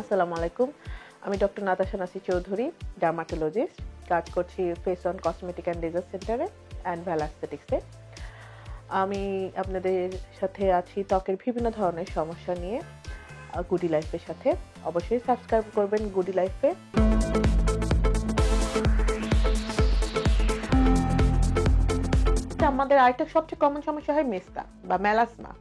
আসসালামু আলাইকুম। আমি ডক্টর নাতাশা নাসি চৌধুরী, ডার্মাটোলজিস্ট। কাজ করছি face on cosmetic and laser সেন্টারে অ্যান্ড ভ্যাল অ্যাস্থেটিক্সে। আমি আপনাদের সাথে আছি ত্বকের বিভিন্ন ধরনের সমস্যা নিয়ে গুডি লাইফের সাথে। অবশ্যই সাবস্ক্রাইব করবেন গুডি লাইফে। আমাদের আরেকটা সবচেয়ে কমন সমস্যা হয় মেস্তা বা মেলাসমা।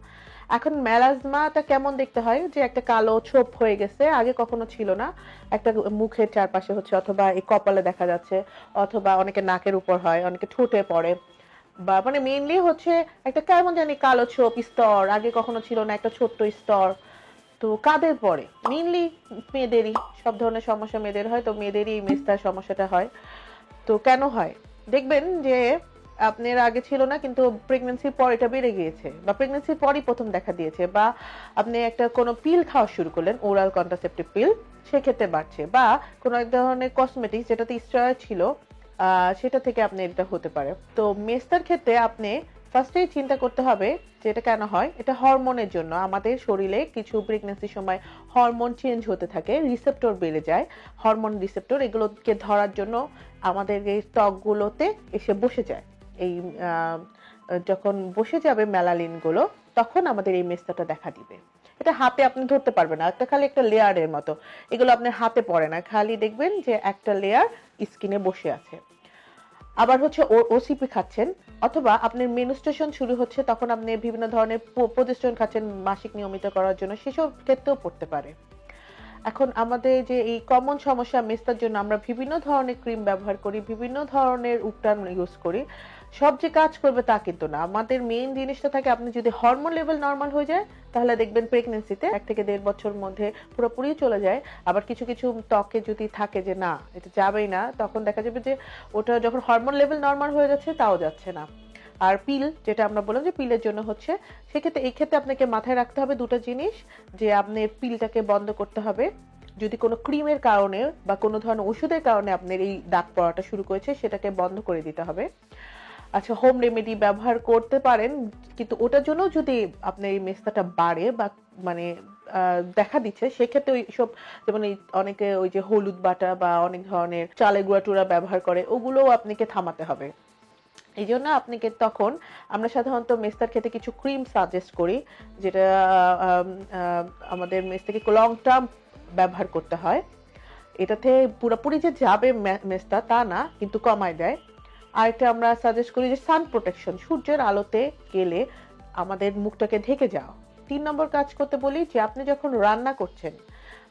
এখন মেলাজমাটা কেমন দেখতে হয়, যে একটা কালো ছোপ হয়ে গেছে, আগে কখনো ছিল না, একটা মুখের চারপাশে হচ্ছে, অথবা এই কপালে দেখা যাচ্ছে, অথবা অনেকে নাকের উপর হয়, অনেকে ঠোঁটে পড়ে, বা মানে মেইনলি হচ্ছে একটা কেমন জানি কালো ছোপ স্তর, আগে কখনো ছিল না, একটা ছোট্ট স্তর। তো কাদের পড়ে? মেইনলি মেয়েদেরই। সব ধরনের সমস্যা মেয়েদের হয়, তো মেয়েদেরই এই মেস্তার সমস্যাটা হয়। তো কেন হয় দেখবেন যে আপনার আগে ছিল না, কিন্তু প্রেগন্যান্সির পর এটা বেড়ে গিয়েছে, বা প্রেগন্যান্সির পরই প্রথম দেখা দিয়েছে, বা আপনি একটা কোনো পিল খাওয়া শুরু করলেন, ওরাল কন্ট্রাসেপটিভ পিল, সেক্ষেত্রে বাড়ছে, বা কোনো এক ধরনের কসমেটিক্স যেটাতে স্টেরয়েড ছিল সেটা থেকে আপনি এটা হতে পারে। তো মেস্তার ক্ষেত্রে আপনি ফার্স্টেই চিন্তা করতে হবে যে এটা কেন হয়। এটা হরমোনের জন্য। আমাদের শরীরে কিছু প্রেগন্যান্সির সময় হরমোন চেঞ্জ হতে থাকে, রিসেপ্টর বেড়ে যায়, হরমোন রিসেপ্টর, এগুলোকে ধরার জন্য আমাদের এই ত্বকগুলোতে এসে বসে যায়। এই যখন বসে যাবে মেলানিন গুলো, তখন আমাদের এই মেস্তাটা দেখা দিবে। এটা হাতে আপনি ধরতে পারবেন না, একটা খালি একটা লেয়ারের মতো, এগুলো আপনার হাতে পড়ে না, খালি দেখবেন যে একটা লেয়ার স্কিনে বসে আছে। আবার হচ্ছে ওসিপি খাচ্ছেন, অথবা আপনার মেনস্ট্রুয়েশন শুরু হচ্ছে, তখন আপনি বিভিন্ন ধরনের প্রজেস্টেরন খাচ্ছেন মাসিক নিয়মিত করার জন্য, সেসব ক্ষেত্রেও পড়তে পারে। এখন আমাদের যে এই কমন সমস্যা মেস্তার জন্য আমরা বিভিন্ন ধরনের ক্রিম ব্যবহার করি, বিভিন্ন ধরনের উপটান ইউজ করি, সব যে কাজ করবে তা কিন্তু না। আমাদের মেইন জিনিসটা থাকে, আপনি যদি হরমোন লেভেল নর্মাল হয়ে যায়, তাহলে দেখবেন প্রেগন্যান্সিতে 1 থেকে 1.5 বছর মধ্যে পুরোপুরি চলে যায়। আবার কিছু কিছু ত্বকে যদি থাকে যে না এটা যাবেই না, তখন দেখা যাবে যে ওটা যখন হরমোন লেভেল নর্মাল হয়ে যাচ্ছে তাও যাচ্ছে না। আর পিল, যেটা আমরা বললাম যে পিলের জন্য হচ্ছে, সেক্ষেত্রে এই ক্ষেত্রে আপনাকে মাথায় রাখতে হবে দুটো জিনিস, যে আপনি পিলটাকে বন্ধ করতে হবে। যদি কোনো ক্রিমের কারণে বা কোনো ধরনের ওষুধের কারণে আপনার এই দাগ পড়াটা শুরু করেছে, সেটাকে বন্ধ করে দিতে হবে। আচ্ছা, হোম রেমেডি ব্যবহার করতে পারেন, কিন্তু ওটার জন্য যদি আপনার এই মেস্তাটা বাড়ে বা মানে দেখা দিচ্ছে, সেক্ষেত্রে ওই সব যেমন অনেকে ওই যে হলুদ বাটা বা অনেক ধরনের চালের গুঁড়া টুড়া ব্যবহার করে, ওগুলোও আপনাকে থামাতে হবে। এই জন্য আপনাকে তখন আমরা সাধারণত মেস্তার ক্ষেত্রে কিছু ক্রিম সাজেস্ট করি, যেটা আমাদের মেস্তাকে লং টার্ম ব্যবহার করতে হয়। এটাতে পুরোপুরি যে যাবে মেস্তা তা না, কিন্তু কমায় দেয়। আরেকটা আমরা সাজেস্ট করি যে সান প্রোটেকশন, সূর্যের আলোতে গেলে আমাদের মুখটাকে ঢেকে যাও। 3 নম্বর কাজ করতে বলি যে আপনি যখন রান্না করছেন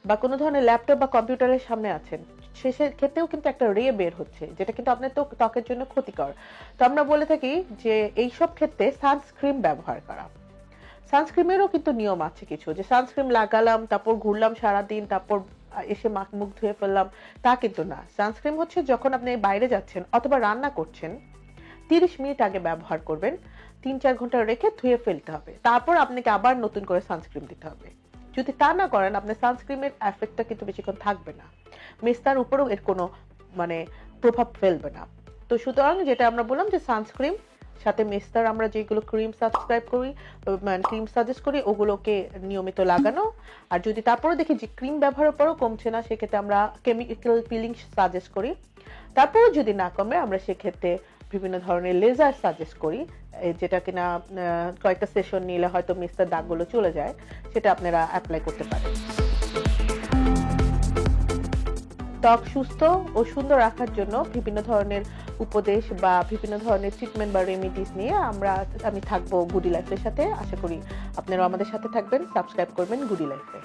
বা কোনো ধরনের ল্যাপটপ বা কম্পিউটারের সামনে আছেন, শেষের ক্ষেত্রেও কিন্তু একটা রে বের হচ্ছে, যেটা কিন্তু আপনার ত্বকের জন্য ক্ষতিকর। তো আমরা বলে থাকি যে এইসব ক্ষেত্রে সানস্ক্রিন ব্যবহার করা। সানস্ক্রিনেরও কিন্তু নিয়ম আছে কিছু, যে সানস্ক্রিন লাগালাম, তারপর ঘুরলাম সারাদিন, তারপর এসে মুখ ধুয়ে ফেললাম, তা কিন্তু না। সানস্ক্রিন হচ্ছে যখন আপনি বাইরে যাচ্ছেন অথবা রান্না করছেন, 30 মিনিট আগে ব্যবহার করবেন, 3-4 ঘন্টা রেখে ধুয়ে ফেলতে হবে, তারপর আপনাকে আবার নতুন করে সানস্ক্রিন দিতে হবে। যদি তা না করেন, আপনার সানস্ক্রিনের এফেক্টটা কিন্তু বেশিক্ষণ থাকবে না, মেস্তার উপরেও এর কোনো মানে প্রভাব ফেলবে না। তো সুতরাং যেটা আমরা বললাম যে সানস্ক্রিন সাথে মেস্তার আমরা যেগুলো ক্রিম সাজেস্ট করি, ওগুলোকে নিয়মিত লাগানো। আর যদি তারপরে দেখি যে ক্রিম ব্যবহারের পরও কমছে না, সেক্ষেত্রে আমরা কেমিক্যাল পিলিং সাজেস্ট করি। তারপরেও যদি না কমে, আমরা সেক্ষেত্রে বিভিন্ন ধরনের লেজার সাজেস্ট করি, যেটা কিনা কয়েকটা সেশন নিলে হয়তো মেস্তার দাগগুলো চলে যায়, সেটা আপনারা অ্যাপ্লাই করতে পারেন। ত্বক সুস্থ ও সুন্দর রাখার জন্য বিভিন্ন ধরনের উপদেশ বা বিভিন্ন ধরনের ট্রিটমেন্ট বা রেমিডিস নিয়ে আমি থাকবো গুডি লাইফের সাথে। আশা করি আপনারা আমাদের সাথে থাকবেন, সাবস্ক্রাইব করবেন গুডি লাইফে।